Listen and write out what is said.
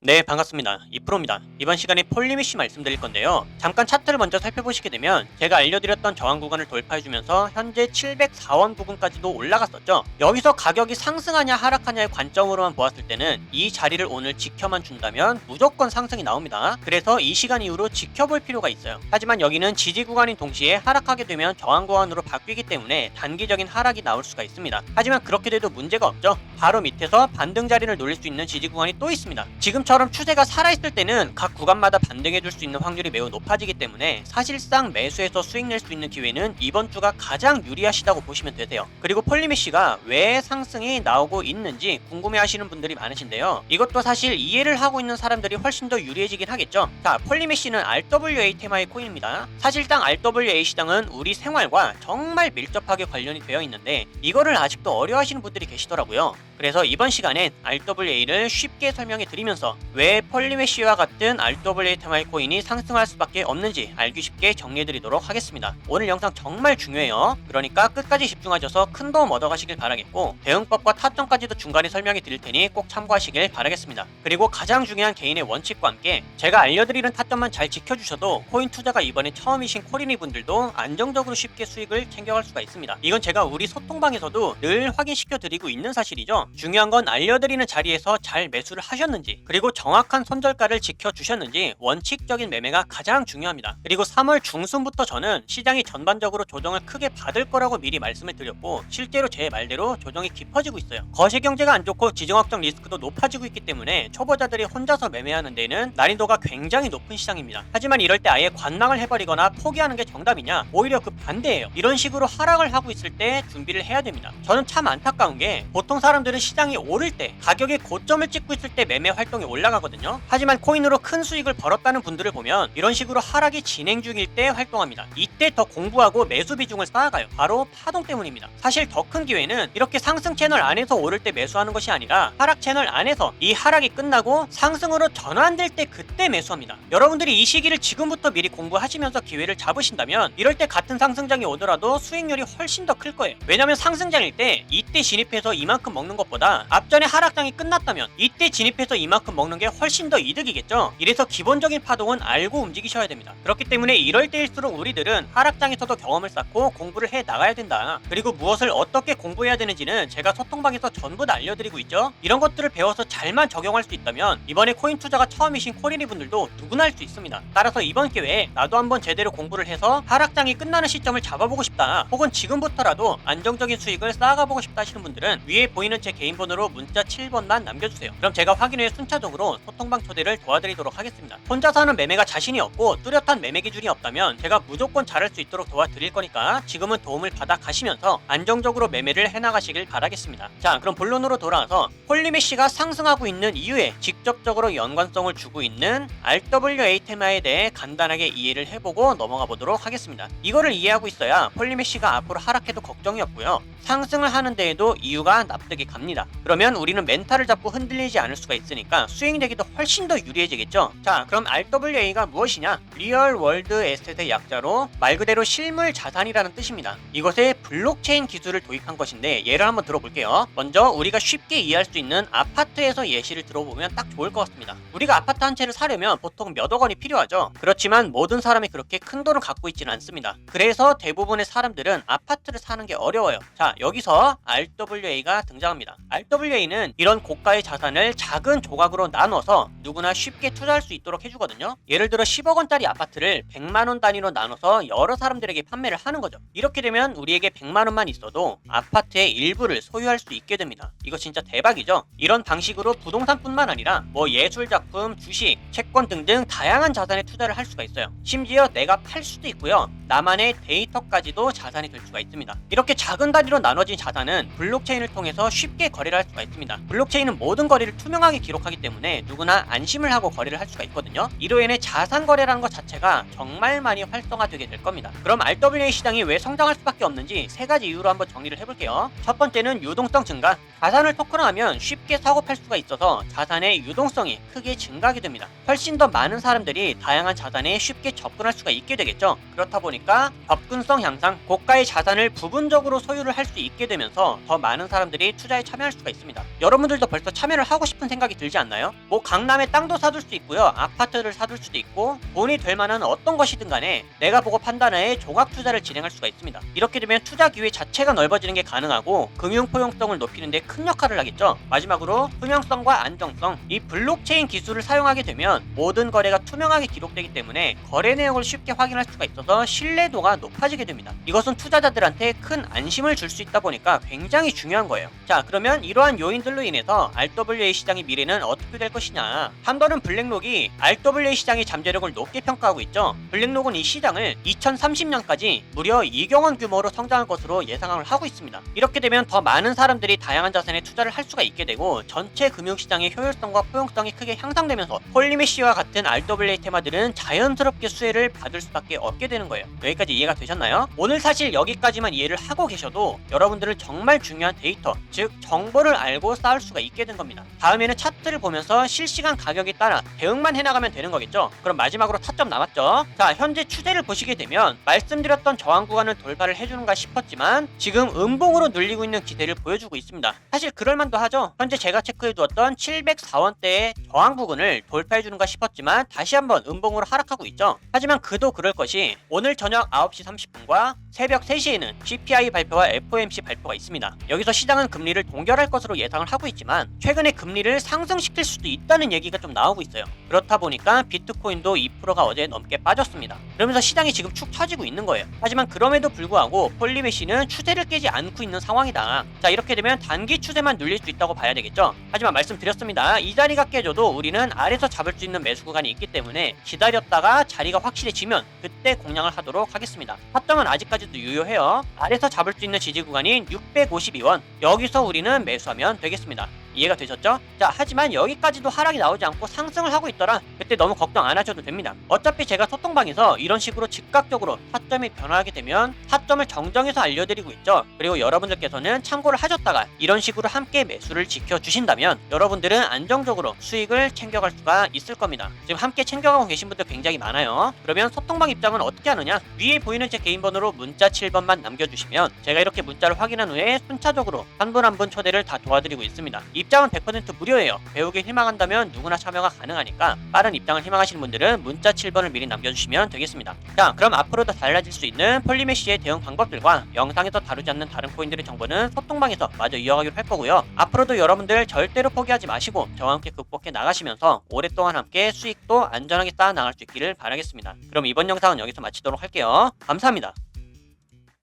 네, 반갑습니다. 이프로입니다. 이번 시간에 폴리메쉬 말씀드릴 건데요. 잠깐 차트를 먼저 살펴보시게 되면 제가 알려드렸던 저항 구간을 돌파해주면서 현재 704원 부근까지도 올라갔었죠. 여기서 가격이 상승하냐 하락하냐의 관점으로만 보았을 때는 이 자리를 오늘 지켜만 준다면 무조건 상승이 나옵니다. 그래서 이 시간 이후로 지켜볼 필요가 있어요. 하지만 여기는 지지 구간인 동시에 하락하게 되면 저항 구간으로 바뀌기 때문에 단기적인 하락이 나올 수가 있습니다. 하지만 그렇게 돼도 문제가 없죠. 바로 밑에서 반등 자리를 노릴 수 있는 지지 구간이 또 있습니다. 지금처럼 추세가 살아있을 때는 각 구간마다 반등해줄 수 있는 확률이 매우 높아지기 때문에 사실상 매수해서 수익 낼 수 있는 기회는 이번 주가 가장 유리하시다고 보시면 되세요. 그리고 폴리메쉬가 왜 상승이 나오고 있는지 궁금해하시는 분들이 많으신데요. 이것도 사실 이해를 하고 있는 사람들이 훨씬 더 유리해지긴 하겠죠. 자, 폴리메쉬는 RWA 테마의 코인입니다. 사실상 RWA 시장은 우리 생활과 정말 밀접하게 관련이 되어 있는데 이거를 아직도 어려워하시는 분들이 계시더라고요. 그래서 이번 시간엔 RWA를 쉽게 설명해 드리면서 왜 폴리메쉬와 같은 RWA 테마의 코인이 상승할 수밖에 없는지 알기 쉽게 정리해 드리도록 하겠습니다. 오늘 영상 정말 중요해요. 그러니까 끝까지 집중하셔서 큰 도움 얻어가시길 바라겠고 대응법과 타점까지도 중간에 설명해 드릴 테니 꼭 참고하시길 바라겠습니다. 그리고 가장 중요한 개인의 원칙과 함께 제가 알려드리는 타점만 잘 지켜주셔도 코인 투자가 이번에 처음이신 코리니 분들도 안정적으로 쉽게 수익을 챙겨갈 수가 있습니다. 이건 제가 우리 소통방에서도 늘 확인시켜 드리고 있는 사실이죠. 중요한 건 알려드리는 자리에서 잘 매수를 하셨는지 그리고 정확한 손절가를 지켜주셨는지 원칙적인 매매가 가장 중요합니다. 그리고 3월 중순부터 저는 시장이 전반적으로 조정을 크게 받을 거라고 미리 말씀을 드렸고 실제로 제 말대로 조정이 깊어지고 있어요. 거시경제가 안 좋고 지정학적 리스크도 높아지고 있기 때문에 초보자들이 혼자서 매매하는 데는 난이도가 굉장히 높은 시장입니다. 하지만 이럴 때 아예 관망을 해버리거나 포기하는 게 정답이냐? 오히려 그 반대예요. 이런 식으로 하락을 하고 있을 때 준비를 해야 됩니다. 저는 참 안타까운 게 보통 사람들은 시장이 오를 때 가격의 고점을 찍고 있을 때 매매 활동이 올라가거든요. 하지만 코인으로 큰 수익을 벌었다는 분들을 보면 이런 식으로 하락이 진행 중일 때 활동합니다. 이때 더 공부하고 매수 비중을 쌓아가요. 바로 파동 때문입니다. 사실 더 큰 기회는 이렇게 상승 채널 안에서 오를 때 매수하는 것이 아니라 하락 채널 안에서 이 하락이 끝나고 상승으로 전환될 때 그때 매수합니다. 여러분들이 이 시기를 지금부터 미리 공부하시면서 기회를 잡으신다면 이럴 때 같은 상승장이 오더라도 수익률이 훨씬 더 클 거예요. 왜냐면 상승장일 때 이때 진입해서 이만큼 먹는 것보다 앞전에 하락장이 끝났다면 이때 진입해서 이만큼 먹는 게 훨씬 더 이득이겠죠. 이래서 기본적인 파동은 알고 움직이셔야 됩니다. 그렇기 때문에 이럴 때일수록 우리들은 하락장에서도 경험을 쌓고 공부를 해 나가야 된다. 그리고 무엇을 어떻게 공부해야 되는지는 제가 소통방에서 전부 다 알려드리고 있죠. 이런 것들을 배워서 잘만 적용할 수 있다면 이번에 코인 투자가 처음이신 코리니 분들도 누구나 할 수 있습니다. 따라서 이번 기회에 나도 한번 제대로 공부를 해서 하락장이 끝나는 시점을 잡아보고 싶다. 혹은 지금부터라도 안정적인 수익을 쌓아가보고 싶다 하시는 분들은 위에 보이는 제 개인 번호로 문자 7번만 남겨주세요. 그럼 제가 확인 후에 순차적으로 소통방 초대를 도와드리도록 하겠습니다. 혼자서 하는 매매가 자신이 없고 뚜렷한 매매 기준이 없다면 제가 무조건 잘할 수 있도록 도와드릴 거니까 지금은 도움을 받아 가시면서 안정적으로 매매를 해나가시길 바라겠습니다. 자, 그럼 본론으로 돌아와서 폴리메쉬가 상승하고 있는 이유에 직접적으로 연관성을 주고 있는 RWA 테마에 대해 간단하게 이해를 해보고 넘어가 보도록 하겠습니다. 이거를 이해하고 있어야 폴리메쉬가 앞으로 하락해도 걱정이 없고요. 상승을 하는 데에도 이유가 납득이 갑니다. 그러면 우리는 멘탈을 잡고 흔들리지 않을 수가 있으니까 수익 내기도 훨씬 더 유리해지겠죠. 자, 그럼 RWA가 무엇이냐? 리얼 월드 에셋의 약자로 말 그대로 실물 자산이라는 뜻입니다. 이것에 블록체인 기술을 도입한 것인데 예를 한번 들어볼게요. 먼저 우리가 쉽게 이해할 수 있는 아파트에서 예시를 들어보면 딱 좋을 것 같습니다. 우리가 아파트 한 채를 사려면 보통 몇억 원이 필요하죠. 그렇지만 모든 사람이 그렇게 큰 돈을 갖고 있지는 않습니다. 그래서 대부분의 사람들은 아파트를 사는 게 어려워요. 자, 여기서 RWA가 등장합니다. RWA는 이런 고가의 자산을 작은 조각으로 나눠서 누구나 쉽게 투자할 수 있도록 해주거든요. 예를 들어 10억 원짜리 아파트를 100만 원 단위로 나눠서 여러 사람들에게 판매를 하는 거죠. 이렇게 되면 우리에게 100만 원만 있어도 아파트의 일부를 소유할 수 있게 됩니다. 이거 진짜 대박이죠. 이런 방식으로 부동산뿐만 아니라 뭐 예술작품, 주식, 채권 등등 다양한 자산에 투자를 할 수가 있어요. 심지어 내가 팔 수도 있고요. 나만의 데이터까지도 자산이 될 수가 있습니다. 이렇게 작은 단위로 나눠진 자산은 블록체인을 통해서 쉽게 거래를 할 수가 있습니다. 블록체인은 모든 거래를 투명하게 기록하기 때문에 누구나 안심을 하고 거래를 할 수가 있거든요. 이로 인해 자산 거래라는 것 자체가 정말 많이 활성화되게 될 겁니다. 그럼 RWA 시장이 왜 성장할 수밖에 없는지 세 가지 이유로 한번 정리를 해볼게요. 첫 번째는 유동성 증가. 자산을 토큰화하면 쉽게 사고 팔 수가 있어서 자산의 유동성이 크게 증가하게 됩니다. 훨씬 더 많은 사람들이 다양한 자산에 쉽게 접근할 수가 있게 되겠죠. 그렇다 보니 보니까 접근성 향상, 고가의 자산을 부분적으로 소유를 할 수 있게 되면서 더 많은 사람들이 투자에 참여할 수가 있습니다. 여러분들도 벌써 참여를 하고 싶은 생각이 들지 않나요? 뭐 강남에 땅도 사둘 수 있고요, 아파트를 사둘 수도 있고, 돈이 될 만한 어떤 것이든 간에 내가 보고 판단해 종합 투자를 진행할 수가 있습니다. 이렇게 되면 투자 기회 자체가 넓어지는 게 가능하고 금융 포용성을 높이는 데 큰 역할을 하겠죠. 마지막으로 투명성과 안정성, 이 블록체인 기술을 사용하게 되면 모든 거래가 투명하게 기록되기 때문에 거래 내역을 쉽게 확인할 수가 있어서 신뢰도가 높아지게 됩니다. 이것은 투자자들한테 큰 안심을 줄 수 있다 보니까 굉장히 중요한 거예요. 자, 그러면 이러한 요인들로 인해서 RWA 시장의 미래는 어떻게 될 것이냐. 한번은 블랙록이 RWA 시장의 잠재력을 높게 평가하고 있죠. 블랙록은 이 시장을 2030년까지 무려 2경원 규모로 성장할 것으로 예상을 하고 있습니다. 이렇게 되면 더 많은 사람들이 다양한 자산에 투자를 할 수가 있게 되고 전체 금융시장의 효율성과 포용성이 크게 향상되면서 폴리메시와 같은 RWA 테마들은 자연스럽게 수혜를 받을 수밖에 없게 되는 거예요. 여기까지 이해가 되셨나요? 오늘 사실 여기까지만 이해를 하고 계셔도 여러분들은 정말 중요한 데이터, 즉 정보를 알고 쌓을 수가 있게 된 겁니다. 다음에는 차트를 보면서 실시간 가격에 따라 대응만 해나가면 되는 거겠죠. 그럼 마지막으로 타점 남았죠. 자, 현재 추세를 보시게 되면 말씀드렸던 저항 구간을 돌파를 해주는가 싶었지만 지금 음봉으로 눌리고 있는 기세를 보여주고 있습니다. 사실 그럴만도 하죠. 현재 제가 체크해두었던 704원대의 저항 부근을 돌파해주는가 싶었지만 다시 한번 음봉으로 하락하고 있죠. 하지만 그도 그럴 것이 오늘 저녁 9시 30분과 새벽 3시에는 CPI 발표와 FOMC 발표가 있습니다. 여기서 시장은 금리를 동결할 것으로 예상을 하고 있지만 최근에 금리를 상승시킬 수도 있다는 얘기가 좀 나오고 있어요. 그렇다 보니까 비트코인도 2%가 어제 넘게 빠졌습니다. 그러면서 시장이 지금 축 처지고 있는 거예요. 하지만 그럼에도 불구하고 폴리메시는 추세를 깨지 않고 있는 상황이다. 자, 이렇게 되면 단기 추세만 눌릴 수 있다고 봐야 되겠죠. 하지만 말씀드렸습니다. 이 자리가 깨져도 우리는 아래서 잡을 수 있는 매수 구간이 있기 때문에 기다렸다가 자리가 확실해지면 그때 공략을 하도록 하겠습니다. 타점은 아직까지도 유효해요. 아래서 잡을 수 있는 지지 구간인 652원, 여기서 우리는 매수하면 되겠습니다. 이해가 되셨죠? 자, 하지만 여기까지도 하락이 나오지 않고 상승을 하고 있더라, 그때 너무 걱정 안 하셔도 됩니다. 어차피 제가 소통방에서 이런 식으로 즉각적으로 타점이 변화하게 되면 타점을 정정해서 알려드리고 있죠. 그리고 여러분들께서는 참고를 하셨다가 이런 식으로 함께 매수를 지켜주신다면 여러분들은 안정적으로 수익을 챙겨갈 수가 있을 겁니다. 지금 함께 챙겨가고 계신 분들 굉장히 많아요. 그러면 소통방 입장은 어떻게 하느냐? 위에 보이는 제 개인 번호로 문자 7번만 남겨주시면 제가 이렇게 문자를 확인한 후에 순차적으로 한 분 한 분 초대를 다 도와드리고 있습니다. 입장은 100% 무료예요. 배우길 희망한다면 누구나 참여가 가능하니까 빠른 입장을 희망하시는 분들은 문자 7번을 미리 남겨주시면 되겠습니다. 자, 그럼 앞으로도 달라질 수 있는 폴리메시의 대응 방법들과 영상에서 다루지 않는 다른 코인들의 정보는 소통방에서 마저 이어가기로 할 거고요. 앞으로도 여러분들 절대로 포기하지 마시고 저와 함께 극복해 나가시면서 오랫동안 함께 수익도 안전하게 쌓아 나갈 수 있기를 바라겠습니다. 그럼 이번 영상은 여기서 마치도록 할게요. 감사합니다.